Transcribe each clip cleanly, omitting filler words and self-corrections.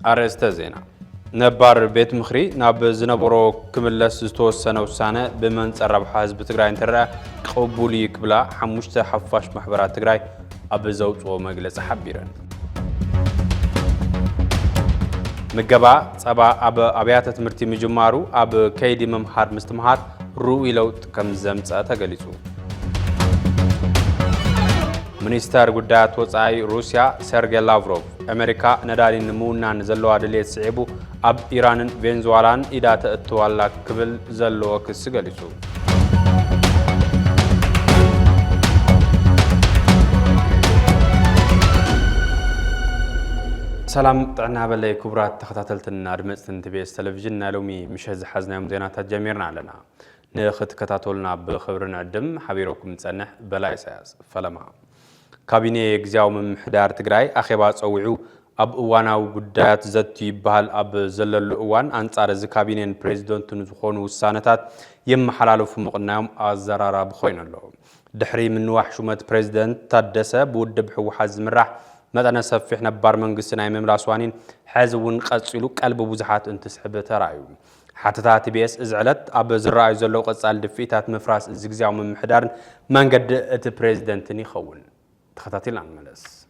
أرستا زينا نبار بيت مخري ناب زنبرو كملس توسنا وسنة بمن تقرب حزب تجري انترا قبولي كبلا حمشت حفاش محبرات تجري أبزوج ومجلس حبيرن مجبا صبا أبيات تمرتي مجمارو كيدي ممهار مستمهار روي لوت كم زمت أتجلسو منستر قدات وصاي روسيا سيرجي لافروف أمريكا نداري نمونا نزلوا عدلية صعبو إيران فنزويلان إذا تأتوالا قبل زلوا كسجلسو سلام طعنا بالله كبرات تخطاتلتنا أرمستن تبيس تلفزيون نالومي مش هز حزنا يوم زينات تجميرنا علينا ناخد كتاتولنا بخبرنا الدم حبيركم تسنح بلا إساس فلما كابيني جزاو من محدار تجراي أخيبات أوعو أب وانا وقدات زتي بهال أب زلل وان أنصار الكابينين بريزيدنت نزخون والسانتات يم حلالو في مقنام الزرارة بخوين الله دحري من وحشومة بريزيدنت تدسة بود بحو حزم الرح مدنا سفح نبار من قصنا يمم لاسوانين حزون قصيلو قلب بوزحات انتسحب ترايو حتى تبيس ازعلت أب زراعي زلو قصال دفيتات مفراس زجزاو من محدار من قد بريزيدنتني خون تخطاتيل عن ملس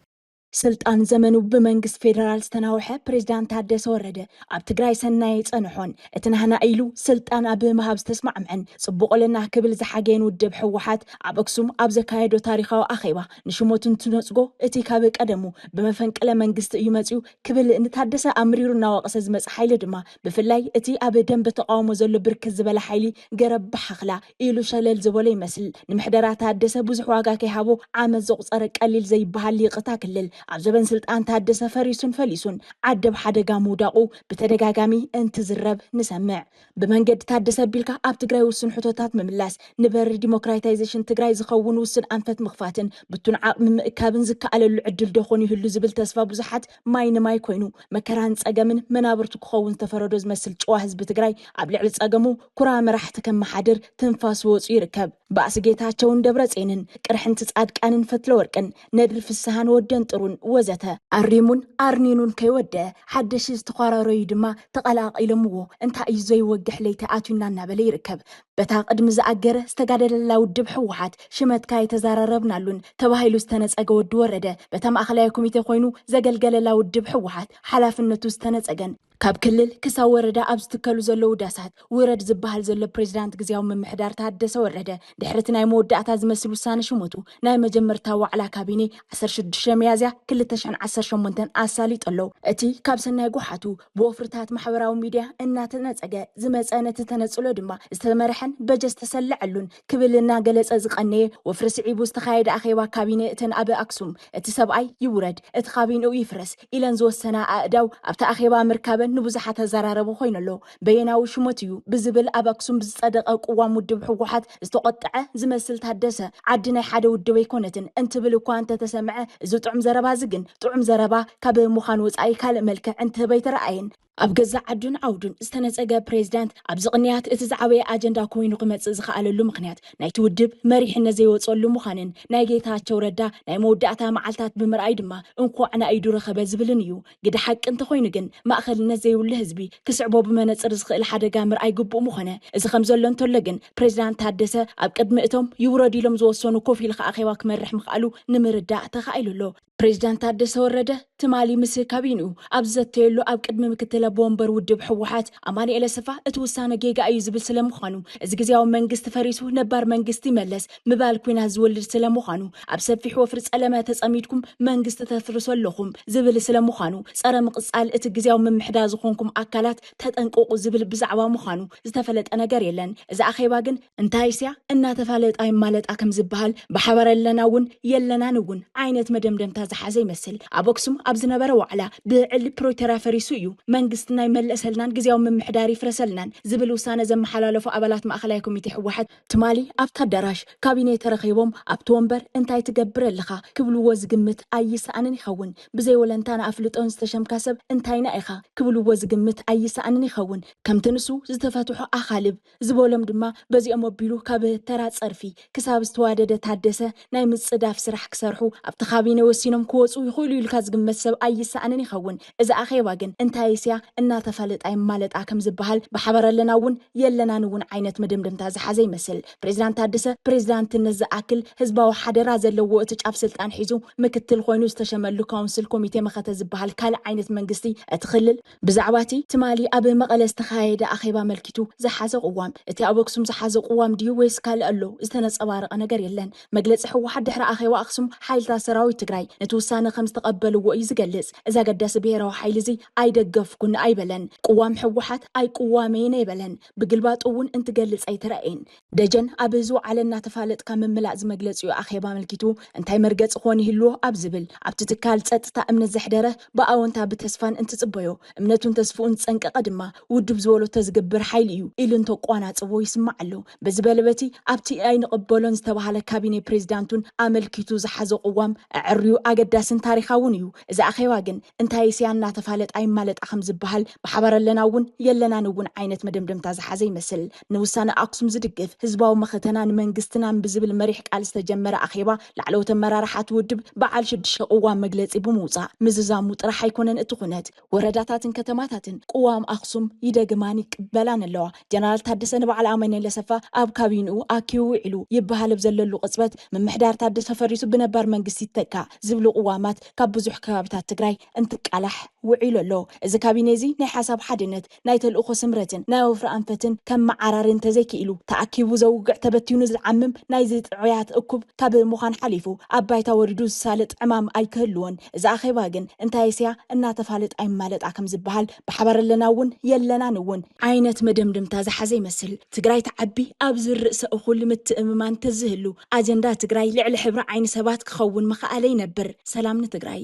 سلطان زمنو بمنجس فيدرال ستناوحة بريزيدنت هادس ورده أب تجراي سناي تصنحون اتنهنا أيلو سلطان أب مهابس تسمع معن صبق لنا كبل زحاجين ودب حوحات أب أقسم أب زكايدو تاريخه أخيبة نشموتن تنصقو اتي كابك أدمو بمفنك ألا منجس يمتيو كبل إن تحدث أمريرنا وقصز مس حيل دما بفلاي اتي أب دم بتقاوم زل بركز زبالة حيلي جرب بحخلا إيلو شلل زبالي مسل نمحدرات هادس بوزح واقع كيهابو عام زقص أرك قليل زي بهاللي قتاكلل عزبن سلطان تحدث فريسون فليسون عدب حدقا موداقو بتدقاقامي انتزرب نسمع بمنجد تحدث بيلكا اب تقراي وسن حطوتات مملاس نبر ديموكراتيزيشن تقراي زخون وسن انفت مخفاتن بتون عقم مئكابن زكا على العدل دخوني هلو زبل تسفا بزحات ماين ماي كوينو مكران تساقامن منابرتو كخون تفردوز مسل جوا حزب تقراي عبلعل تساقامو كرا مرحت كم محادر تنفاس ووص يركب بأس جيتاچون دبرت عينن قرحن تسعاد كانن فتلوركن ندر في السهان ودن طرون وزته أريمون أرنينون كيوده حدش استقرار يدما تقلق إلمو انت أيزوي وجح لي تأتينا نبلي ركب بتاق قدم زأجر استقدر الله ودب حوحات شمت كاي تزارربنا لون تباهيلو استنس أجود ورده بتم أخلاقكم يتخوينو زجلجل الله ودب حوحات حلاف النتو استنس أجن كاب كلل كسا ورده أبستكلو زلو داسات ورد زبهال زل بريزيدنت جزياو من محدار تحدث ورده دحرتنا يمود أتاز مسلو سان شموتو ناي مجمر تاو على كابيني 16 ميازيا كل تشعن 10 منتن أسالي طلو أتي كابسنا يقوحاتو بوفرتات محوراو ميديا إنها تنسأجا زمزانة تتنسلو دما استمرحن بجس تسلعلون كبلنا جلس أزقني وفرس عيبو استخايد أخيوا كابيني تن أبي أكسوم اتسابعي يورد اتخابينو يفرس إلى نزو السنة أداو أبتا أخيوا مركبا نبوزحات زراربو خوينلو بيناو شموتيو بزبل أباكسوم بزصدق أقوام ودب حوحات استقطعه زمسل تحدثه عدنا حدا ودو يكونتن انت بلو كوانت تسمعه زو طعم زربا زقن طعم زربا كاب مخان وصاي كال ملك انت بيت رأين أبجزع عدون عودون استنسأجا بريزيدنت أبزقنيات اتزعوي أجندا كوينو قمت زخاللو مقنيات نايت ودب مريح النزي وصلو مخانن نايجيتها تشوردا ناي مودعتا معلتات بمرأي دما انكو أنا أيدو رخبة زبلنيو قد حق انت خوينجن ما أخذ النزي والهزبي كسعبو بمنصر رزق الحدا جامر أي قبو مخنة إذا خمزلو انتو لجن بريزيدنت تحدثه أبقد مئتهم يوردي لهم زوصونو كوفي لخ أخيواك مرح مخالو نمردا تخايلو له بريزيدنت تحدث ورده تمالي مسي كابينو أبزتيلو أبقد ممكتلا بومبر ودب حوحات أماني إلى سفا اتوسانا جيجا أي زبل سلام خانو إذا جزياو منجست فريسو نبار منجستي ملس مبالكوين هزول سلام خانو أبسفح وفرس ألمات أميدكم منجست تفرسو اللخم زبل سلام خانو صار مقصال اتجزياو من محداز خونكم أكلات تتنقوق زبل بزعوا مخانو استفلت أنا جريلن إذا أخي باجن انتايسيا إنها تفلت أي مالت أكم زبهال بحور لنا ون يلنا نون عينت مدمدم تازح زي مسل أبوكسم أبزنا برو على بعل بروترا فريسيو منجست መንግስትና ይመለሰልናን ግዚያው ምምሕዳር ይፍረሰልናን ዝብል ውሳነ ዘመሓላለፉ ኣባላት ማእኸላይ ኮሚቴ ሕወሓት ትማሊ ኣብታ ኣዳራሽ ካቢኔ ተረኺቦም ኣብቲ ወንበር እንታይ ትገብር ኣለኻ ክብልዎ ዝግምት ኣይሰኣንን ይኸውን ብዘይ ወለንታን ኣፍልጦን ዝተሸምካ ሰብ እንታይና ኢኻ ክብልዎ ዝግምት ኣይሰኣንን ይኸውን ከምቲ ንሱ ዝተፈትሑ ኣኻልብ ዝበሎም ድማ በዚኦም ኣቢሉ ካብ ተራ ፀርፊ ክሳብ ዝተዋደደ ታደሰ ናይ ምፅዳፍ ስራሕ ክሰርሑ ኣብቲ ካቢነ ወሲኖም ክወፁ ይኽእሉ ኢልካ ዝግመት ሰብ ኣይሰኣንን ይኸውን እዚ ኣኼባ ግን እንታይ እስያ እናተፈለጣ ይማለጣ ከም ዝበሃል ብሓበር ኣለና እውን የለናን እውን ዓይነት መደምደምታ ዝሓዘ ይመስል ፕሬዚዳንት ታደሰ ፕሬዚዳንትነት ዝኣክል ህዝባዊ ሓደራ ዘለዎ እቲ ጫፍ ስልጣን ሒዙ ምክትል ኮይኑ ዝተሸመሉ ካውንስል ኮሚቴ መኸተ ዝበሃል ካልእ ዓይነት መንግስቲ እቲ ክልል ብዛዕባ እቲ ትማሊ ኣብ መቐለ ዝተኻየደ ኣኼባ መልኪቱ ዝሓዘ ቅዋም እቲ ኣብ ኣክሱም ዝሓዘ ቅዋም ድዩ ወይስ ካልእ ኣሎ ዝተነፀባረቐ ነገር የለን መግለፂ ሕወሓት ድሕሪ ኣኼባ ኣክሱም ሓይልታት ሰራዊት ትግራይ ነቲ ውሳነ ከም ዝተቐበልዎ እዩ ዝገልጽ እዚ ኣገዳሲ ብሄራዊ ሓይሊ እዚ ኣይደገፍኩን ኣይበለን ቅዋም ሕወሓት ኣይቅዋመይን ኣይበለን ብግልባጡ እውን እንትገልጽ ኣይተረአየን ደጀን ኣብ ዝውዓለ እናተፋለጥካ ምምላእ ዝመግለፂኡ ኣኼባ መልኪቱ እንታይ መርገፂ ኾን ይህልዎ ኣብ ዝብል ኣብቲ ትካል ፀጥታ እምነት ዘሕደረ ብኣወንታ ብተስፋን እንትፅበዮ እምነቱን ተስፍኡን ዝፀንቀቐ ድማ ውድብ ዝበሎ ተዝገብር ሓይሊ እዩ ኢሉ እንተቋናፅቦ ይስማዕ ኣሎ በዚ በለበቲ ኣብቲ ኣይንቕበሎን ዝተባሃለ ካቢኔ ፕሬዚዳንቱን ኣመልኪቱ ዝሓዘ ቅዋም ዕርዩ ኣገዳስን ታሪኻውን እዩ እዚ ኣኼባ ግን እንታይ እስያ እናተፋለጥ ኣይማለጣ ከም ዝበሃል ብሓባር ኣለና እውን የለናን እውን ዓይነት መደምደምታ ዝሓዘ ይመስል ንውሳነ ኣክሱም ዝድግፍ ህዝባዊ መኸተና ንመንግስትናን ብዝብል መሪሕ ቃል ዝተጀመረ ኣኼባ ላዕለዎት ኣመራርሓት ውድብ በዓል 6 ቅዋም መግለፂ ብምውፃእ ምዝዛሙ ጥራሕ ኣይኮነን እቲ ኩነት ወረዳታትን ከተማታትን ቅዋም ኣክሱም ይደግማን ይቅበላን ኣለዋ ጀነራል ታደሰ ንበዓል ኣመነ ለሰፋ ኣብ ካቢንኡ ኣኪዩ ውዒሉ ይበሃል ብዘለሉ ቅፅበት ምምሕዳር ታደሰ ፈሪሱ ብነባር መንግስቲ ይተካ ዝብሉ ቅዋማት ካብ ብዙሕ ከባቢታት ትግራይ እንትቃላሕ ውዒሉ ኣሎ እዚ ካቢነ እዚ ናይ ሓሳብ ሓድነት ናይ ተልእኾ ስምረትን ናይ ወፍሪ ኣንፈትን ከም መዓራርን ተዘይክኢሉ ተኣኪቡ ዘውግዕ ተበቲኑ ዝዓምም ናይ ጥዑያት እኩብ ካብ ምዃን ሓሊፉ ኣብ ባይታ ወሪዱ ዝሳለጥ ዕማም ኣይክህልዎን እዚ ኣኼባ ግን እንታይ እስያ እናተፋለጥ ኣይማለጣ ከም ዝበሃል ብሓባር ኣለና እውን የለናን እውን ዓይነት መደምደምታ ዝሓዘ ይመስል ትግራይ ተዓቢ ኣብ ዝርእሰ እኹል ምትእምማን ተዝህሉ ኣጀንዳ ትግራይ ልዕሊ ሕብሪ ዓይኒ ሰባት ክኸውን መኽኣለ ይነብር ሰላም ንትግራይ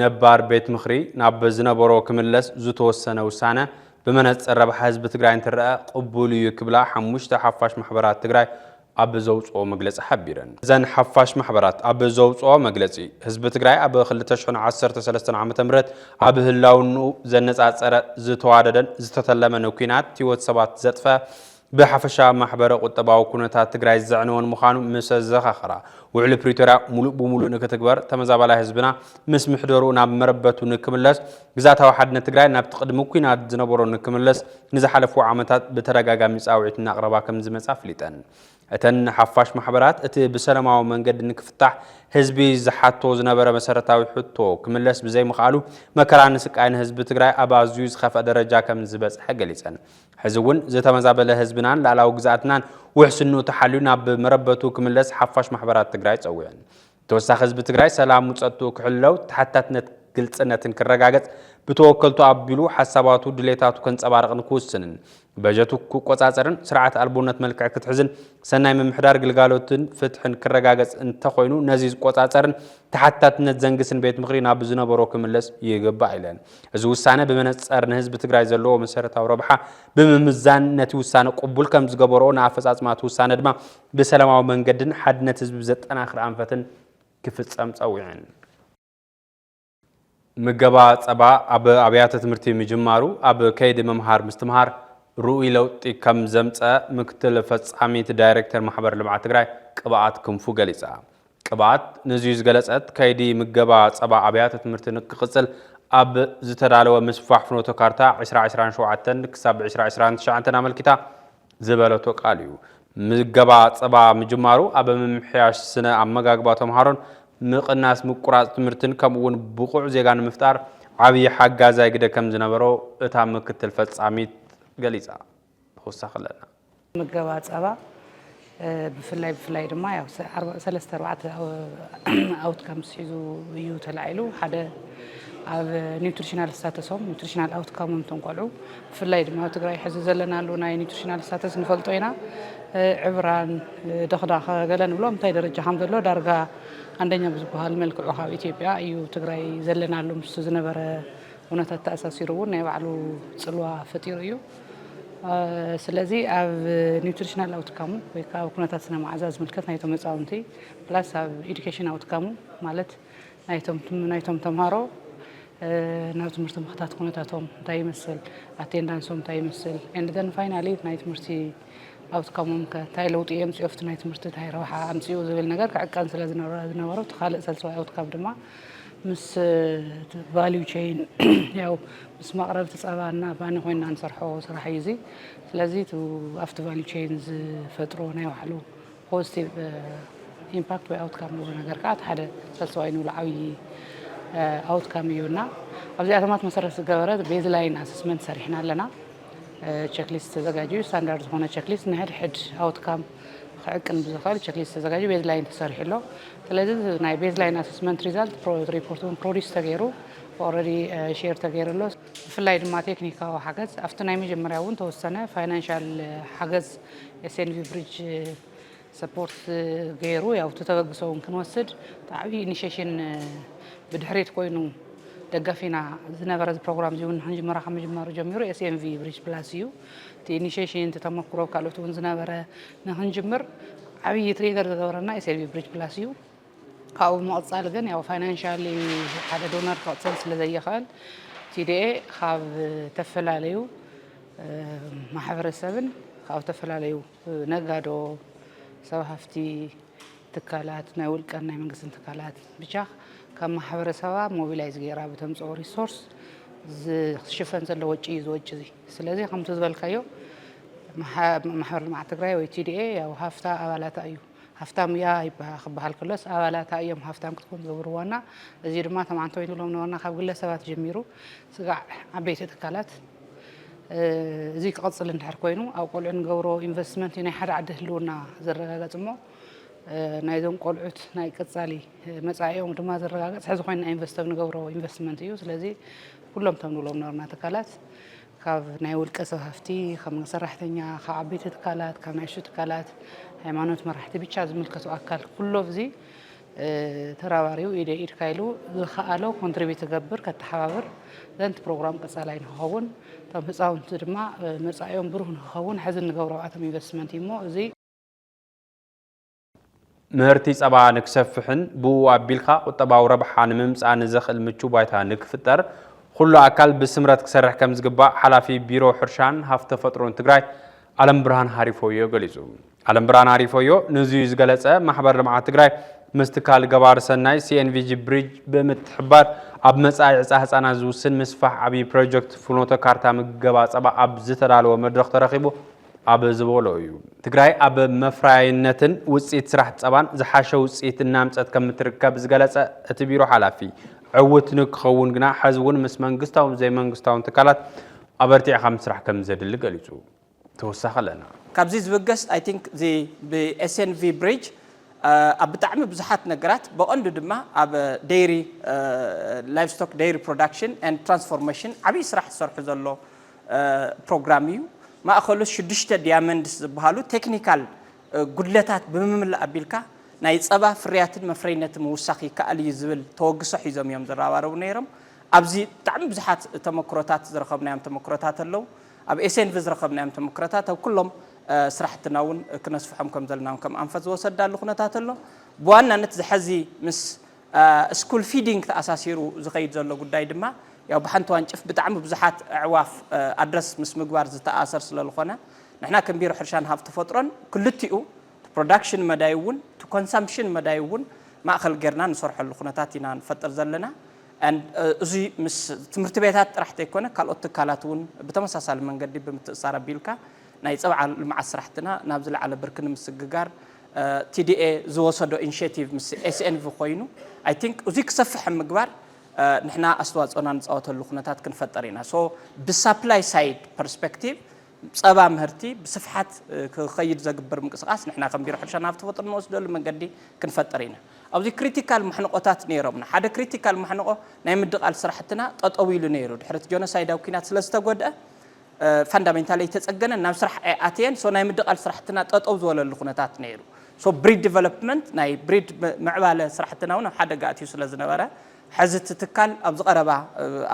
ነባር ቤት ምኽሪ ናብ ዝነበሮ ክምለስ ዝተወሰነ ውሳነ ብመነጽር ረብሓ ህዝቢ ትግራይ እንትረአ ቅቡል እዩ ክብላ 5 ሓፋሽ ማሕበራት ትግራይ ኣብ ዘውፅኦ መግለፂ ሓቢረን ዘን ሓፋሽ ማሕበራት ኣብ ዘውፅኦ መግለፂ ህዝቢ ትግራይ ኣብ 2013 ዓ.ም ኣብ ህላውኑ ዘነጻጸረ ዝተዋደደን ዝተተለመን ኩናት ህይወት ሰባት ዘጥፈ ብሓፈሻ ማሕበረ ቁጠባዊ ኩነታት ትግራይ ዝዕነወን ምዃኑ ምስ ዘኻኽራ ውዕሊ ፕሪቶሪያ ሙሉእ ብሙሉእ ንክትግበር ተመዛባላይ ህዝብና ምስ ምሕደሩ ናብ መረበቱ ንክምለስ ግዛታዊ ሓድነት ትግራይ ናብ ቅድሚ ኩናት ዝነበሮ ንክምለስ ንዝሓለፉ ዓመታት ብተደጋጋሚ ጻውዒት እናቕረባ ከም ዝመጻ ፍሊጠን እተን ሓፋሽ ማሕበራት እቲ ብሰላማዊ መንገዲ ንክፍታሕ ህዝቢ ዝሓቶ ዝነበረ መሰረታዊ ሕቶ ክምለስ ብዘይ ምኽኣሉ መከራን ስቃይን ህዝቢ ትግራይ ኣብ ኣዝዩ ዝኸፍአ ደረጃ ከም ዝበጽሐ ገሊፀን ሕዚ እውን ዝተመዛበለ ህዝብናን ላዕላዊ ግዛኣትናን ውሕስኑ ተሓልዩ ናብ መረበቱ ክምለስ ሓፋሽ ማሕበራት ትግራይ ፀውዐን ተወሳኺ ህዝቢ ትግራይ ሰላም ሙፀቱ ክሕልው ተሓታትነት ግልጽነትን ክረጋገጽ ብተወከልቱ ኣቢሉ ሓሳባቱ ድሌታቱ ከንጸባርቕን ክውስንን በጀቱ ክቆጻጸርን ስርዓት ኣልቦነት መልክዕ ክትሕዝን ሰናይ ምምሕዳር ግልጋሎትን ፍትሕን ክረጋገጽ እንተኾይኑ ነዚ ዝቆጻጸርን ተሓታትነት ዘንግስን ቤት ምኽሪ ናብ ዝነበሮ ክምለስ ይግባእ ኢለን እዚ ውሳነ ብመነጽር ንህዝቢ ትግራይ ዘለዎ መሰረታዊ ረብሓ ብምምዛን ነቲ ውሳነ ቅቡል ከም ዝገበሮ ንኣፈጻጽማት ውሳነ ድማ ብሰላማዊ መንገድን ሓድነት ህዝቢ ዘጠናኽር ኣንፈትን ክፍጸም ፀዊዐን ምገባ ጸባ ኣብ ኣብያተ ትምህርቲ ምጅማሩ ኣብ ከይዲ መምሃር ምስትምሃር ሩኡይ ለውጢ ከም ዘምፀ ምክትል ፈጻሚት ዳይሬክተር ማሕበር ልምዓት ትግራይ ቅብኣት ክንፉ ገሊጻ ቅብኣት ንዝዩ ዝገለጸት ከይዲ ምገባ ጸባ ኣብያተ ትምህርቲ ንክቕጽል ኣብ ዝተዳለወ ምስፋሕ ፍኖተ ካርታ 2027 ክሳብ 2029 ኣመልኪታ ዝበለቶ ቃል እዩ ምገባ ጸባ ምጅማሩ ኣብ ምምሕያሽ ስነ ኣመጋግባ ተምሃሮን ምቕናስ ምቁራጽ ትምህርትን ከምኡውን ብቁዕ ዜጋ ንምፍጣር ዓብዪ ሓጋዛይ ግደ ከም ዝነበሮ እታ ምክትል ፈጻሚት ገሊጻ ተወሳኺ ኣለና ምገባ ጸባ ብፍላይ ድማ ያው 3-4 ኣውትካምስ ሒዙ እዩ ተላዒሉ ሓደ ኣብ ኒውትሪሽናል ስታተሶም ኒውትሪሽናል ኣውትካሞም ተንቆልዑ ብፍላይ ድማ ኣብ ትግራይ ሕዚ ዘለናሉ ናይ ኒውትሪሽናል ስታተስ ንፈልጦ ኢና ዕብራን ደኽዳኸ ገለ ንብሎ እንታይ ደረጃ ከም ዘሎ ዳርጋ አንደኛ ብዝበሃል መልክዑ ካብ ኢትዮጵያ እዩ ትግራይ ዘለናሉ ምስ ዝነበረ ኩነታት ተኣሳሲሩ እውን ናይ ባዕሉ ፅልዋ ፈጢሩ እዩ ስለዚህ ኣብ ኒውትሪሽናል አውትካሙ ወይ ከዓ ኩነታት ስነ መዓዛ ዝምልከት ናይቶም ህፃውንቲ ፕላስ ኣብ ኤዱኬሽን አውትካሙ ማለት ናይቶም ተምሃሮ ናብ ትምህርቲ ምኽታት ኩነታቶም እንታይ ይመስል አቴንዳንሶም እንታይ ይመስል and then finally ናይ ትምህርቲ አውትካሙም ከታይ ለውጥ የምጽዮፍት ናይ ትምህርቲ ታይ ረብሓ ኣምጽኡ ዝብል ነገር ከዕቃን ስለ ዝነበረው ተኻልእ ሰልሰዋይ አውትካም ድማ ምስ ቫልዩ ቼይን ያው ምስ ማቅረብቲ ጸባና ባኒ ኮይና እንሰርሖ ስራሕ እዩ እዚ ስለዚ after ቫልዩ ቼይን ዝፈጥሮ ናይ ባዕሉ ፖዚቲቭ ኢምፓክት ወይ አውትካም ነገር ካት ሓደ ሰልሰዋይ ነው ለዓዊ አውትካም ይውና ኣብዚኣተማት መሰረት ዝገበረ ቤዝላይን አሰስመንት ሰሪሕና ኣለና ቼክሊስት ተዘጋጅዩ ስታንዳርድ ዝኾነ ቼክሊስት ንሕድ አውትካም ከዕቅን ብዝኽእል ቼክሊስት ተዘጋጅዩ ቤዝላይን ተሰሪሕሎ ስለዚ ናይ ቤዝላይን አሰስመንት ሪዛልት ሪፖርቱን ፕሮዲስ ተገይሩ ኦልሬዲ ሼር ተገይሩሎ ብፍላይ ድማ ቴክኒካዊ ሓገዝ ኣብቲ ናይ መጀመርያ እውን ተወሰነ ፋይናንሻል ሓገዝ ኤስኤንቪ ብሪጅ ሰፖርት ገይሩ ያው ተተበግሰውን ክንወስድ ዓብዪ ኢኒሺዬሽን ብድሕሪት ኮይኑ ደጋፊና ዝነበረ ፕሮግራም ዚውን ንጅመራ ከመጀመሩ ጀሚሩ ኤስኤንቪ ብሪጅ ፕላስ እዩ እቲ ኢኒሺዬሽን ተተመክሮ ካልኦት እውን ዝነበረ ንክንጅምር ዓብዪ ትሬደር ዝገበረና ኤስኤንቪ ብሪጅ ፕላስ እዩ ካብኡ መቕፃል ግን ያው ፋይናንሻሊ ሓደ ዶነር ክቕፅል ስለዘይኽእል ቲዲኤ ካብ ተፈላለዩ ማሕበረሰብን ካብ ተፈላለዩ ነጋዶ ሰብ ሃፍቲ ትካላት ናይ ውልቀን ናይ መንግስትን ትካላት ብቻ ካብ ማሕበረሰባ ሞቢላይዝ ገይራ በተምጽኦ ሪሶርስ ዝሽፈን ዘሎ ወጪ ዝወጪ እዚ ስለዚ ከምቲ ዝበልካዮ ማሕበር ልምዓት ትግራይ ወይ ቲዲኤ ያው ሃፍታ ኣባላታ እዩ ሃፍታም ያ ይባሃል ከሎስ ኣባላታ እዮም ሃፍታም ክትኮን ዝገብርዋና እዚ ድማ ተማንቶ ይኑሎም ነውና ካብ ግለሰባት ጀሚሩ ስጋዕ ዓበይቲ ትካላት እዚ ክቕፅል እንድሕር ኮይኑ ኣብ ቆልዑ ንገብሮ ኢንቨስትመንት ናይ ሓደ ዓዲ ህልውና ዝረጋገፅ እሞ ናይዞም ቆልዑት ናይ ቀጻሊ መጻኢኦም ድማ ዝረጋገፅ ሕዚ ኮይና ኢንቨስተር ንገብሮ ኢንቨስትመንት እዩ ስለዚ ኩሎም ተምንሎም ነርና ትካላት ካብ ናይ ውልቀ ሰብ ሃፍቲ ካብ ሰራሕተኛ ካብ ዓበይቲ ትካላት ካብ ናይ ሹ ትካላት ሃይማኖት መራሕቲ ብቻ ዝምልከቱ ኣካል ኩሎም እዚ ተራባሪው ኢድ ካይሉ ዝኸኣሎ ኮንትሪቢዩት ትገብር ከተሓባብር ዘንት ፕሮግራም ቀጻላይ ንኸውን ቶም ህፃውንቲ ድማ መጻኢኦም ብሩህ ንኸውን ሕዚ ንገብሮ ኣቶም ኢንቨስትመንት እሞ እዚ ምህርቲ ጸባ ንክሰፍሕን ብኡ ኣቢልካ ቁጠባዊ ረብሓ ንምምጻእ ንዘኽእል ምቹ ባይታ ንክፍጠር ኩሉ ኣካል ብስምረት ክሰርሕ ከም ዝግባእ ሓላፊ ቢሮ ሕርሻን ሃፍቲ ተፈጥሮን ትግራይ ዓለም ብርሃን ሃሪፎዮ ገሊጹ ዓለም ብርሃን ሃሪፎዮ ንዝዩ ዝገለጸ ማሕበር ልምዓት ትግራይ ምስትካል ገባር ሰናይ ሲኤንቪጂ ብሪጅ ብምትሕባር ኣብ መጻኢ ዕፃ ህፃናት ዝውስን ምስፋሕ ዓብዪ ፕሮጀክት ፍኖተ ካርታ ምገባ ጸባ ኣብ ዝተዳለወ መድረኽ ተረኺቡ ኣብ ዝበሎ እዩ ትግራይ ኣብ መፍራይነትን ውጽኢት ስራሕ ጸባን ዝሓሸ ውጽኢት እናምጸት ከም ትርከብ ዝገለጸ እቲ ቢሮ ሓላፊ ዕውት ንክኸውን ግና ሕዝውን ምስ መንግስታውን ዘይመንግስታውን ትካላት ኣበርቲዕኻ ምስራሕ ከም ዘድሊ ገሊጹ ተወሳኺ ኣለና ካብዚ ዝበገስ አይ ቲንክ ብኤስኤንቪ ብሪጅ ኣብ ብጣዕሚ ብዙሓት ነገራት ብቐንዱ ድማ ኣብ ዴይሪ ላይቭስቶክ ዴይሪ ፕሮዳክሽን ኤንድ ትራንስፎርሜሽን ዓብዪ ስራሕ ዝሰርሑ ዘሎ ፕሮግራም እዩ ማእኸሉ 6 ዲያመንድስ ዝበሃሉ ቴክኒካል ጉድለታት ብምምላእ ኣቢልካ ናይ ጸባ ፍርያትን መፍረይነትን ምውሳኽ ይከኣል እዩ ዝብል ተወግሶ ሒዞም እዮም ዝረባረቡ ነይሮም ኣብዚ ብጣዕሚ ብዙሓት ተመክሮታት ዝረኸብናዮም ተመክሮታት ኣለዉ ኣብ ኤስኤንቪ ዝረኸብናዮም ተመክሮታት ኣብ ኩሎም ስራሕትና እውን ክነስፍሖም ከም ዘለና ከም ኣንፈት ዝወሰዳሉ ኩነታት ኣሎ ብዋናነት ዝሐዚ ምስ ስኩል ፊዲንግ ተኣሳሲሩ ዝኸይድ ዘሎ ጉዳይ ድማ ያው ብሓንቲ ዋንጭፍ ብጣዕሚ ብዙሓት ኣዕዋፍ ኣድረስ ምስ ምግባር ዝተኣሰር ስለዝኾነ ንሕና ከም ቢሮ ሕርሻን ሃብቲ ተፈጥሮን ክልቲኡ ፕሮዳክሽን መዳይ እውን ኮንሰምፕሽን መዳይ እውን ማእኸል ጌርና ንሰርሐሉ ኩነታት ኢና ንፈጥር ዘለና እዚ ምስ ትምህርቲ ቤታት ጥራሕቲ ኣይኮነ ካልኦት ትካላት እውን ብተመሳሳሊ መንገዲ ብምትእሳር ኣቢልካ ናይ ጸባ ልምዓት ስራሕትና ናብ ዝለዓለ ብርኪ ንምስግጋር ቲዲኤ ዝወሰዶ ኢኒሺዬቲቭ ምስ ኤስኤንቪ ኮይኑ አይ ቲንክ እዚ ክሰፍሕ ምግባር ንሕና ኣስተዋጽኦና ንፃወተሉ ኩነታት ክንፈጠር ኢና ሶ ብሳፕላይ ሳይድ ፐርስፔክቲቭ ጸባ ምህርቲ ብስፍሓት ክኸይድ ዘግብር ምንቅስቃስ ንሕና ከም ቢሮ ሕርሻን ሃብቲ ተፈጥሮ ንወስደሉ መንገዲ ክንፈጠር ኢና ኣብዚ ክሪቲካል ማሕነቆታት ነይሮምና ሓደ ክሪቲካል ማሕነቆ ናይ ምድቃል ስራሕትና ጠጠው ኢሉ ነይሩ ድሕሪ ጆኖሳይዳዊ ኩናት ስለዝተጎድአ ፋንዳሜንታሊ ተጸገነ ናብ ስራሕ ኣትየን ሶ ናይ ምድቃል ስራሕትና ጠጠው ዝበለሉ ኩነታት ነይሩ ሶ ብሪድ ዲቨሎፕመንት ናይ ብሪድ ምዕባለ ስራሕትና እውን ሓደ ጋእትዩ ስለዝነበረ حزت تتكال أبز قربا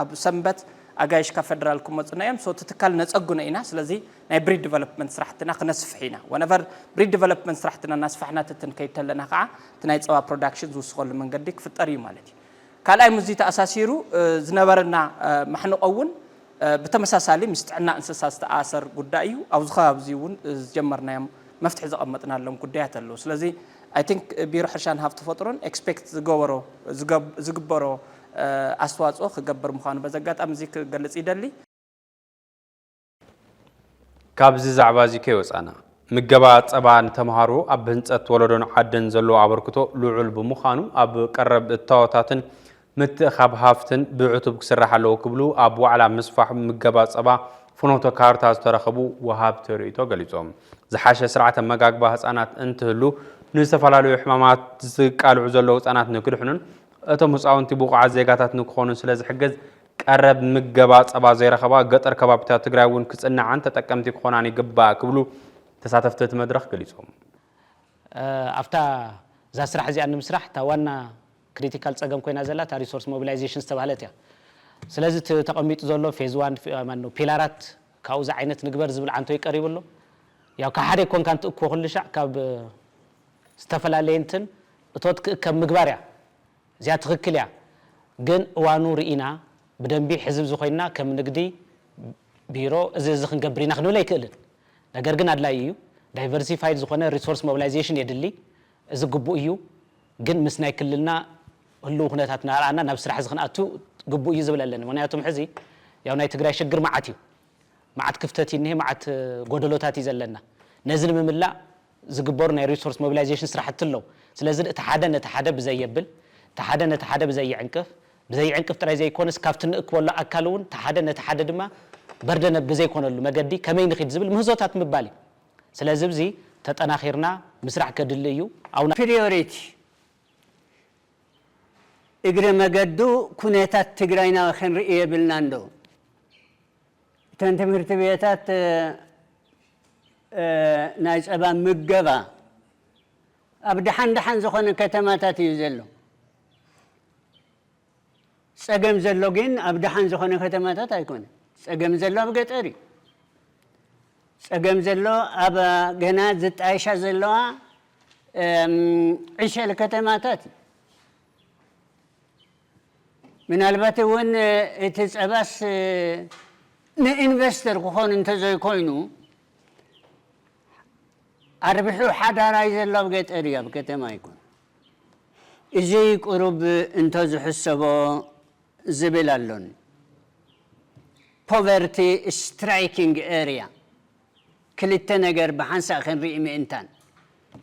أب سنبت أجايش كفدرال كمصنعيم سو تتكال نتسقنا إنا سلزي ناي بريد ديفلوبمنت صراحتنا خنسفحينا ونفر بريد ديفلوبمنت صراحتنا نسفحنا تتنكيت لنا قاع تناي صوا برودكشنز وسخول من قدك في الطريق مالتي كالاي مزيت أساسيرو زنبرنا محنو قون بتمساسالي مستعنا انسساس تاثر قدايو او زخابزيون جمرنا يوم مفتح زقمطنا لهم قدايات له سلازي اي ثينك بيرو حرشان هاف تفطرون اكسبكت زغبرو استواصو خغبر مخانو بزغات امزيك غلص يدلي كابز زعبازي كيوصانا مغبا صبان تمهارو اب هنصت ولدون عدن زلو ابركتو لعل بمخانو اب قرب التاوتاتن متخاب هافتن بعتب كسرح له كبلو ابو على مصفح مغبا صبا فنوتو كارتا استرخبو وهاب تريتو غليصوم زحاشه سرعه مغاغبا حصانات انتهلو نستفالالو حمامات زقالو زلو حصانات نكدحنن اتو مصاونتي بوقع زيغاتات نكخونن سلاز حجز قرب مغبا صبا زيرخبا غطر كبابتا تግራይውን ክጽናዓን ተጠቀምቲ ኮናን ይግባ ክብሉ ተሳተፍተት መድረክ غليصوم አፍታ ዛስራህ እዚ አንም ስራህ ታዋና ክሪቲካል ጸገም ኮይና ዘላት ሪሶርስ ሞቢላይዜሽን ተባለት ያ ስለዚህ ተቀሚጡ ዘሎ ፌዝ 1 ማነው ፒላራት ካውዛ አይነት ንግበር ዝብል አንቶ ይቀርብሎ ያው ከሐደ ኮንካንት እኮ ሁልሻ ካብ ስተፈላለንትን እቶት ከምግባርያ ዚያ ትክክልያ ግን ዋኑ ርኢና በደንቢ ህዝብ ዝኾይና ከም ንግዲ ቢሮ እዚ ዝኽንገብሪና ክንብለ ይክእልን ነገር ግን አድላይዩ ዳይቨርሲፋይድ ዝኾነ ሪሶርስ ሞቢላይዜሽን የድሊ እዚ ግቡ እዩ ግን ምስናይ ክልልና ሁሉ ሁነታትና አራና ናብ ስራሕ ዝኽንአቱ ግቡ እዩ ዝብለለን ምክንያቱም ሕዚ ያው ናይ ትግራይ ሽግር ማዓት እዩ ማዓት ክፍተት ይንሄ ማዓት ጎደሎታት ይዘለና ነዝን ምምላ ዝግበሩ ናይ ሪሶርስ ሞቢላይዜሽን ስራሕት ለው ስለዚህ ተሓደ ብዘይብል ተሓደ ብዘይዕንቅፍ ብዘይዕንቅፍ ጥራይ ዘይኮንስ ካፍትን እክወላ አካሉን ተሓደ ድማ በርደነ ብዘይኮነሉ መገዲ ከመይ ንኺድ ዝብል ምህዞታት ምባሊ ስለዚህ እዚ ተጠናኺርና ምስራሕ ከድል እዩ አው ፕሪዮሪቲ እግረ መገዱ ኩነታት ትግራይና ክንርኢ የብልና እንዶ ትምህርት ቤታት ናይ ጸባ ምገባ ኣብ ደሓን ዝኾነ ከተማታት እዩ ዘሎ ጸገም ዘሎ ግን ኣብ ደሓን ዝኾነ ከተማታት ኣይኮነ ጸገም ዘሎ ኣብ ገጠር እዩ ጸገም ዘሎ ኣብ ገና ዝጣይሻ ዘለዋ ዕሸል ከተማታት ምናልባት እውን እቲ ጸባስ ንኢንቨስተር ክኾን እንተዘይ ኮይኑ አርብሑ ሓዳራይ ዘሎ ኣብ ገጠር እዩ ኣብ ከተማ ይኮን እዚ ቁሩብ እንተ ዝሕሰቦ ዝብል ኣሎን ፖቨርቲ ስትራይኪንግ ኤሪያ ክልተ ነገር ብሓንሳእ ክንርኢ ምእንታን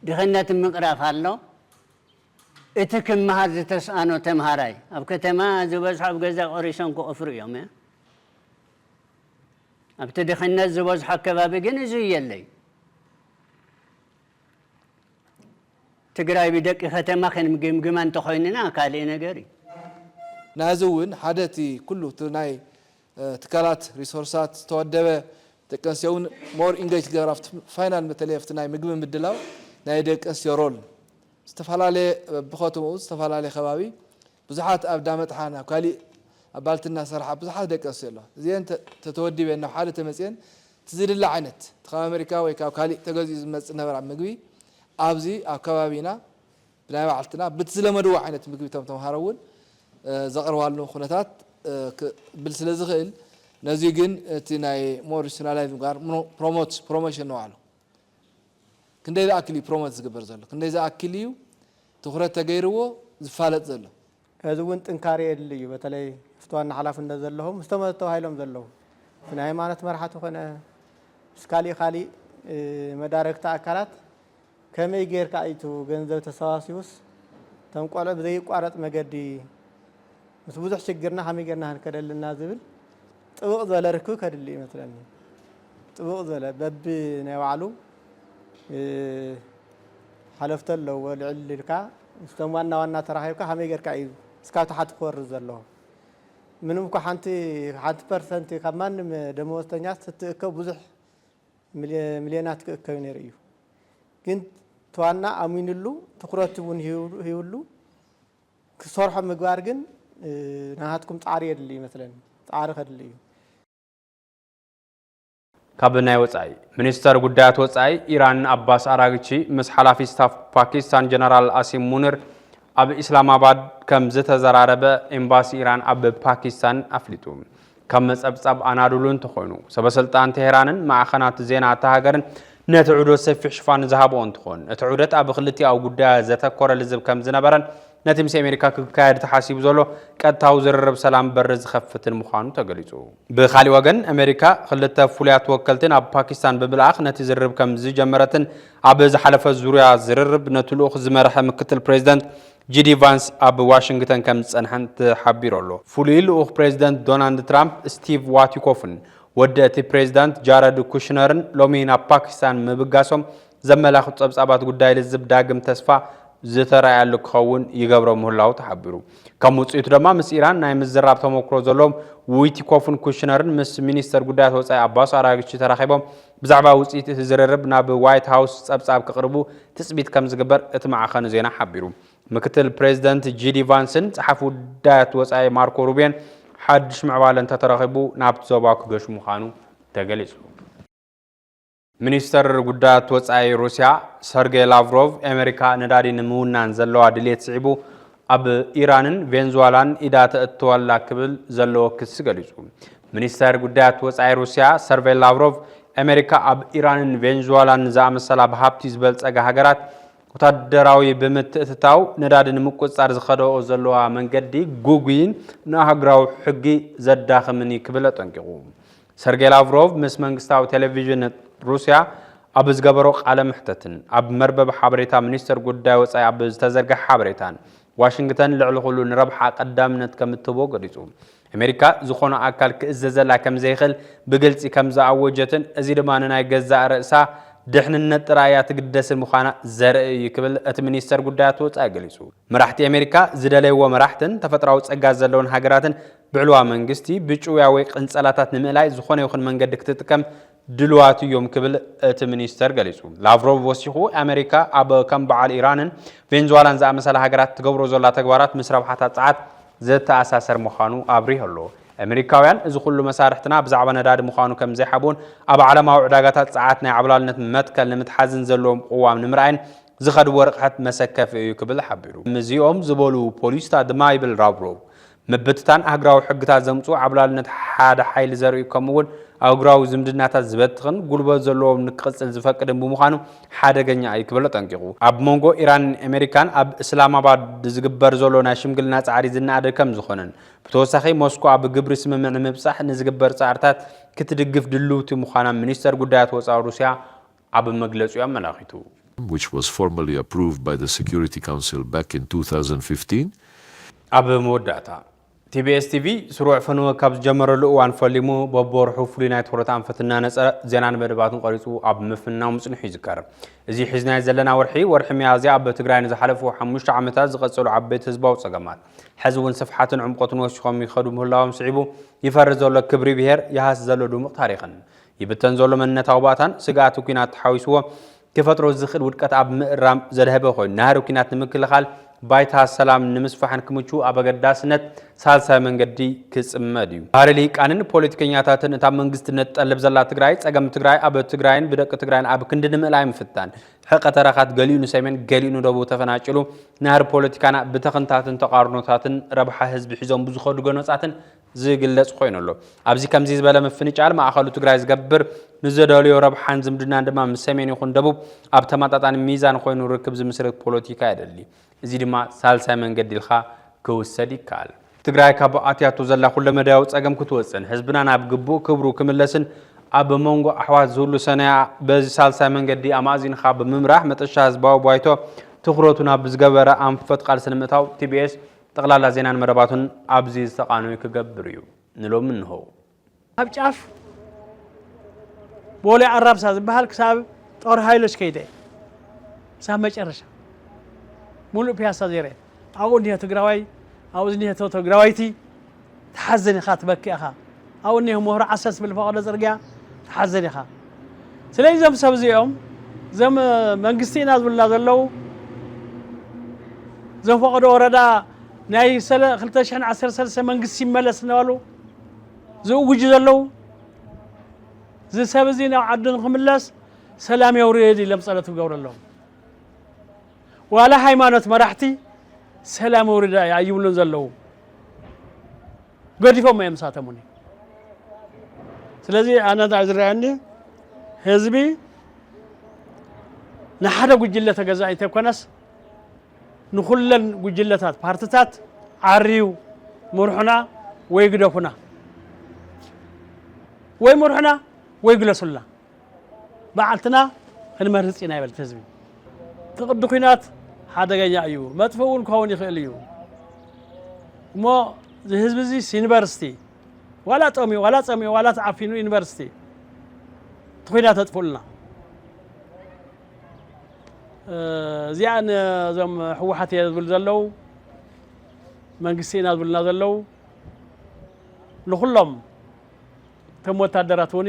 ድኽነት ምቕራፍ ኣሎ እቲ ክመሃር ዝተስኣኖ ተምሃራይ ኣብ ከተማ ዝበዝሖ ኣብ ገዛ ቆሪሶም ክቕፍሩ እዮም ኣብቲ ድኽነት ዝበዝሖ ከባቢ ግን እዚ የለይ ትግራይ ብደቂ ከተማ ክንግምግማ እንተኾይንና ካልእ ነገር እዩ ናዝውን ሓደቲ ኩሉ ናይ ትካላት ሪሶርሳት ተወደበ ደቀንስዮን ሞር ኢንጌጅ ገራፍት ፋይናል መተለፍት ናይ ምግብ ምድላው ናይ ደቀንስዮ ሮል استفعلالي بخاتم أوز استفعلالي خبابي بزحات أبدا متحنا كالي أبالتنا صراحة بزحات ديك أسئلة زين تتودي بأنه حالة مسين تزيد اللعنت تخا أمريكا ويكا كالي تجوز مسنا برا مجوي أبزي أو كبابينا بلا بعلتنا بتزل مدوع عنت مجوي تم هارون زغر والنو خناتات بالسلزغل نزيجن تناي مورسنالايف مقار بروموشن نوعله كندي ذا أكلي بروموت زقبر زلوا كندي ذا أكليو تخرج تجيروا زفالت زلوا هذا وانت إنكاري اللي بتلاقي فتوان حلاف النزل لهم مستمر هايلهم زلوا في نهاية معنات مرحلة خنا سكالي خالي مدارك تأكلات كم يجير كأيتو جنزة تساسيوس تم قارب ذي قارت مجدي مسبوز حشجرنا هم يجرنا هنكر النازل تبغى ذا لركوك هذا اللي مثلاً تبغى ذا بب نوعلو حلفت له والعلكا استموانا وانا تراهيبكا هميغر كاي اسكا تحت خور زلو منهم كو حنتي 1% كمان دموستنيا ستكو بزح مليونات كاينير يو كن توانا امينلو تخرتون هيولو كسورح مغوار كن ናሃትኩም ጻሪ የድልይ مثلا ጻሪ ከድልይ ካብናይ ወጻይ ሚኒስተር ጉዳያት ወጻይ ኢራን አባስ አራግቺ ምስ ሓላፊ ስታፍ ፓኪስታን ጀነራል አሲም ሙኒር ኣብ ኢስላማባድ ከም ዝተዘራረበ ኤምባሲ ኢራን ኣብ ፓኪስታን ኣፍሊጡ ከም መጸብጸብ ኣናዱሉን ተኾይኑ ሰበስልጣን ቴህራንን ማዕኸናት ዜና ተሃገርን ነቲ ዑደት ሰፊሕ ሽፋን ዝሃቦ እንትኾን እቲ ዑደት ኣብ ክልቲኡ ጉዳይ ዘተኮረ ልዝብ ከም ዝነበረን ነቲ ምስ ኣሜሪካ ክካየድ ተሓሲቡ ዘሎ ቀጥታዊ ዝርርብ ሰላም በር ዝኸፍትን ምዃኑ ተገሊጹ ብኻሊእ ወገን ኣሜሪካ ክልተ ፍሉያት ወከልትን ኣብ ፓኪስታን ብምልኣኽ ነቲ ዝርርብ ከም ዝጀመረትን ኣብ ዝሓለፈ ዙርያ ዝርርብ ነቲ ልኡኽ ዝመርሐ ምክትል ፕሬዚደንት ጂዲ ቫንስ ኣብ ዋሽንግተን ከም ዝጸንሐን ተሓቢሩ ኣሎ ፍሉይ ልኡኽ ፕሬዚደንት ዶናልድ ትራምፕ ስቲቭ ዋቲኮፍን ወዲ እቲ ፕሬዚደንት ጃረድ ኩሽነርን ሎሚ ናብ ፓኪስታን ምብጋሶም ዘመላኽቱ ጸብጻባት ጉዳይ ልዝብ ዳግም ተስፋ ዝተራያሉ ክኸውን ይገብሮ ምህላው ተሓቢሩ ከም ውጽኢቱ ድማ ምስ ኢራን ናይ ምዝራብ ተሞክሮ ዘሎም ዊቲኮፍን ኩሽነርን ምስ ሚኒስተር ጉዳያት ወጻኢ አባስ አራግቺ ተራኺቦም ብዛዕባ ውጽኢት እቲ ዝርርብ ናብ ዋይት ሃውስ ጸብጻብ ክቕርቡ ትጽቢት ከም ዝግበር እቲ ማዕኸን ዜና ሓቢሩ ምክትል ፕሬዚደንት ጂዲ ቫንስን ጸሓፍ ጉዳያት ወጻኢ ማርኮ ሩቢን ሓድሽ ምዕባለ እንተተረኺቡ ናብቲ ዞባ ክገሹ ምዃኑ ተገሊጹ ሚኒስተር ጉዳያት ወጻኢ ሩስያ ሰርጌይ ላቭሮቭ ኣሜሪካ ነዳዲ ንምውናን ዘለዋ ድሌት ስዒቡ ኣብ ኢራንን ቬንዙዌላን ኢዳ ተእትወላ ክብል ዘለዎ ክስ ገሊጹ ሚኒስተር ጉዳያት ወጻኢ ሩስያ ሰርጌይ ላቭሮቭ ኣሜሪካ ኣብ ኢራንን ቬንዙዌላን ዝኣመሰላ ብሃብቲ ዝበልጸጋ ሃገራት ወታደራዊ ብምትእትታው ነዳዲ ንምቁጽጻር ዝኸደኦ ዘለዋ መንገዲ ጉጉይን ንሃገራዊ ሕጊ ዘዳኽምኒ ክብል ጠንቂቑ ሰርጌይ ላቭሮቭ ምስ መንግስታዊ ቴሌቪዥን ሩስያ ኣብ ዝገበሮ ቃለ ምሕተትን ኣብ መርበብ ሓበሬታ ሚኒስተር ጉዳይ ወጻኢ ኣብ ዝተዘርግሐ ሓበሬታን ዋሽንግተን ልዕሊ ኩሉ ንረብሓ ቀዳምነት ከም እትቦ ገሊጹ ኣሜሪካ ዝኾነ ኣካል ክእዘዘላ ከም ዘይኽእል ብግልጺ ከም ዝኣወጀትን እዚ ድማ ንናይ ገዛእ ርእሳ ድሕንነት ጥራያ ትግደስን ምዃና ዘርኢ ክብል እቲ ሚኒስተር ጉዳያት ወጻኢ ገሊጹ መራሕቲ ኣሜሪካ ዝደለይዎ መራሕትን ተፈጥራዊ ጸጋ ዘለውን ሃገራትን ብዕልዋ መንግስቲ ብጭውያ ወይ ቅንጸላታት ንምእላይ ዝኾነ ይኹን መንገዲ ክትጥቀም ድልዋት እዮም ክብል እቲ ሚኒስተር ገሊጹ ላቭሮቭ ወሲኹ ኣሜሪካ ኣብ ከም በዓል ኢራንን ቬንዙዌላን ዝኣመሰላ ሃገራት ትገብሮ ዘላ ተግባራት ምስ ረብሓታት ጸዓት ዘተኣሳሰር ምዃኑ ኣብሪሁ ኣሎ ኣሜሪካውያን እዚ ኩሉ መሳርሕትና ብዛዕባ ነዳዲ ምዃኑ ከም ዘይሓቡን ኣብ ዓለማዊ ዕዳጋታት ጸዓት ናይ ዓብላልነት መትከል ንምትሓዝን ዘለዎም ቅዋም ንምርኣይን ዝኸድዎ ርቕሓት መሰከፊ እዩ ክብል ሓቢሩ እዚኦም ዝበሉ ፖሊስታት ድማ ይብል ላቭሮቭ ምብትታን ሃገራዊ ሕግታት ዘምፁ ዓብላልነት ሓደ ሓይሊ ዘርኢ ከምኡውን ኣገራዊ ዝምድናታት ዝበትኽን ጉልበት ዘለዎም ንክቕጽል ዝፈቅድን ብምዃኑ ሓደገኛ እዩ ክብል ጠንቂቑ ኣብ መንጎ ኢራንን ኣሜሪካን ኣብ እስላማባድ ዝግበር ዘሎ ናይ ሽምግልና ጻዕሪ ዝናኣደ ከም ዝኾነን ብተወሳኺ ሞስኮ ኣብ ግብሪ ስምምዕ ንምብጻሕ ንዝግበር ጻዕርታት ክትድግፍ ድልውቲ ምዃና ሚኒስተር ጉዳያት ወጻኢ ሩስያ ኣብ መግለጺኡ ኣመላኺቱ which was formally approved by the Security Council back in 2015 ኣብ መወዳእታ TBS TV ስሩዕ ፈንወ ካብ ዝጀመረሉ እዋን ፈሊሙ በቦርሑ ፍሉይ ናይ ትኩረት አንፈትና ነፀረ ዜናን መደባትን ቀሪጹ ኣብ ምፍናው ምጽንሑ ይዝከር እዚ ሒዝናይ ዘለና ወርሒ ሚያዝያ ኣብ ትግራይ ንዝሓለፉ 5 ዓመታት ዝቐጸሉ ዓበይቲ ህዝባዊ ጸገማት ሕዝቡን ስፍሓትን ዕምቆትን ወሲኾም ይኸዱ ምህላዎም ስዒቡ ይፈርዝ ዘሎ ክብሪ ብሄር ይሃስ ዘሎ ድሙቕ ታሪኽን ይብተን ዘሎ መንነታዊ ባእታን ስጋኣት ኩናት ተሓዊስዎ ክፈጥሮ ዝኽእል ውድቀት ኣብ ምእራም ዘድህበ ኮይኑ ናህሪ ኩናት ንምክልኻል ባይታ ሰላም ንምስፋሕን ክምቹ ኣበገዳስነት ሳልሳይ መንገዲ ክጽመድ እዩ ባርሊ ቃንን ፖለቲከኛታትን እታ መንግስትነት ጠልብ ዘላ ትግራይ ጸገም ትግራይ ኣብ ትግራይን ብደቂ ትግራይን ኣብ ክንዲ ንምእላይ ምፍታን ሕቀተራኻት ገሊኑ ሰሜን ገሊኑ ደቡብ ተፈናጭሉ ናህር ፖለቲካና ብተኽንታትን ተቃርኖታትን ረብሓ ህዝቢ ሒዞም ብዙኸዱ ገኖጻትን ዝግለጽ ኮይኑሎ ኣብዚ ከምዚ ዝበለ ምፍንጫል ማእኸሉ ትግራይ ዝገብር ንዘደልዮ ረብሓን ዝምድናን ድማ ምስ ሰሜን ይኹን ደቡብ ኣብ ተማጣጣኒ ሚዛን ኮይኑ ርክብ ዝምስረት ፖለቲካ ይደሊ እዚ ድማ ሳልሳይ መንገዲ ኢልኻ ክውሰድ ይከኣል ትግራይ ካብ ኣትያቱ ዘላ ኩለ መዳያው ጸገም ክትወፅን ህዝብና ናብ ግቡእ ክብሩ ክምለስን ኣብ መንጎ ኣሕዋት ዝህሉ ሰናያ በዚ ሳልሳይ መንገዲ ኣማዚንኻ ብምምራሕ መጠሻ ህዝባዊ ባይቶ ትኩረቱን ኣብ ዝገበረ ኣንፈት ቃልሲ ንምእታው TBS ጠቅላላ ዜናን መደባቱን ኣብዚ ዝተቃነዩ ክገብር እዩ ንሎም እንሆ ኣብ ጫፍ ቦሌ ኣራብሳ ዝበሃል ክሳብ ጦር ሃይሎች ከይደ ሳብ መጨረሻ ሙሉእ ፒያሳ ዜረ ኣብኡ እንዲህ ትግራዋይ ኣብኡ እንዲህ ትግራዋይቲ ተሓዘን ኢኻ ትበክእ ኢኻ ኣብኡ እንዲህ ምሁር 10 ስብል ፈቐደ ጽርግያ ተሓዘን ኢኻ ስለዚ ዞም ሰብ እዚኦም ዞም መንግስቲ ኢና ዝብልና ዘለው ዞም ፈቐደ ወረዳ ናይ 2013 መንግስት ሲመለስ ነዋሉ ዝውጅ ዘለው ዝሰብ እዚ ናብ ዓዱን ክምለስ ሰላም የውርድ ኢሎም ጸሎት ይገብረሎም ዋላ ሃይማኖት መራሕቲ ሰላም የውርድ አይብሉን ዘለው ገዲፎም የምሳተሙኒ ስለዚህ አና ዳዝራኒ ህዝቢ ንሓደ ጉጅለ ተገዛኢ ተኮነስ ንኹለን ጉጅለታት ፓርቲታት ዓሪው ምርሑና ወይ ግደፉና ወይ ምርሑና ወይ ግለሱላ በዓልትና ክንመርጽ ኢና ይበል ህዝቢ ተቅዱ ኩናት ሓደገኛ እዩ መጥፎውን ከውን ይኽእል እዩ እሞ ህዝቢ እዚ ዩኒቨርሲቲ ዋላ ጸሚ ዋላ ተዓፊኑ ዩኒቨርሲቲ ትኩናት ተጥፉልና እዚያን ዞም ሕወሓት የዝብል ዘለው መንግስቲና ዝብልና ዘለው ንኹሎም ተም ወታደራት ውን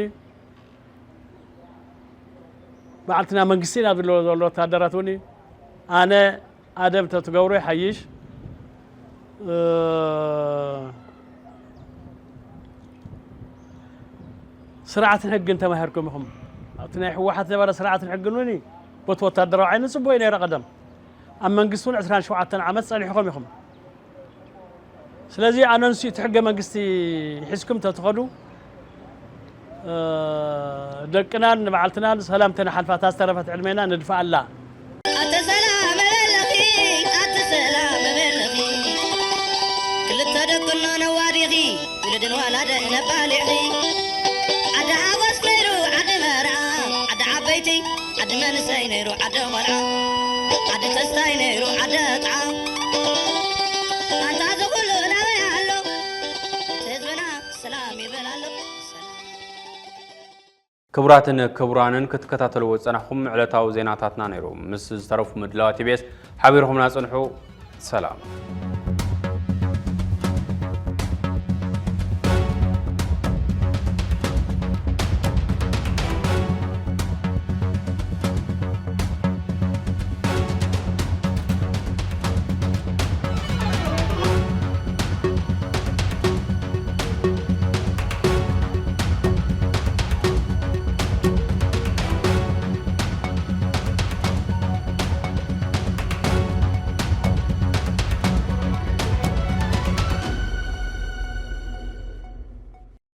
በዓልትና መንግስቲና ዝብሎ ዘሎ ወታደራት ውን ኣነ ኣደብ ተትገብሩ ይሓይሽ ስርዓትን ሕግን ተማሂርኩም ኢኹም ኣብቲ ናይ ሕወሓት ነበረ ስርዓትን ሕግን ውን ቦት ወታደራዊ ዓይነ ጽቡቕ ነይረ ቀደም ኣብ መንግስቱን 27 ዓመት ጸኒሕኩም ኢኹም ስለዚህ ኣነንሱ ትሕገ መንግስቲ ሒዝኩም ተትኸዱ ደቅናን በዓልትናን ሰላም ተነሓልፋታ ዝተረፈት ዕድሜና ንድፋ ኣላ ክልተ ደቅና ነዋዲኺ ውልድን ዋላደን ነባሊዒ ዓዲ ሓጎስ ነይሩ ዓዲ መርዓ ዓዲ ዓበይቲ ዓዲ መንሰይ ነይሩ ዓዲ ቆልዓ ዓዲ ተስታይ ነይሩ ዓዲ ጣዓ ኣንታ ዝኩሉ ናበይ ኣሎ ህዝብና ሰላም ይበል ኣሎ ክቡራትን ክቡራንን ክትከታተልዎ ዝጸናሕኩም ዕለታዊ ዜናታትና ነይሮም ምስ ዝተረፉ ምድላዋት ኢቢኤስ ሓቢርኩምና ጽንሑ ሰላም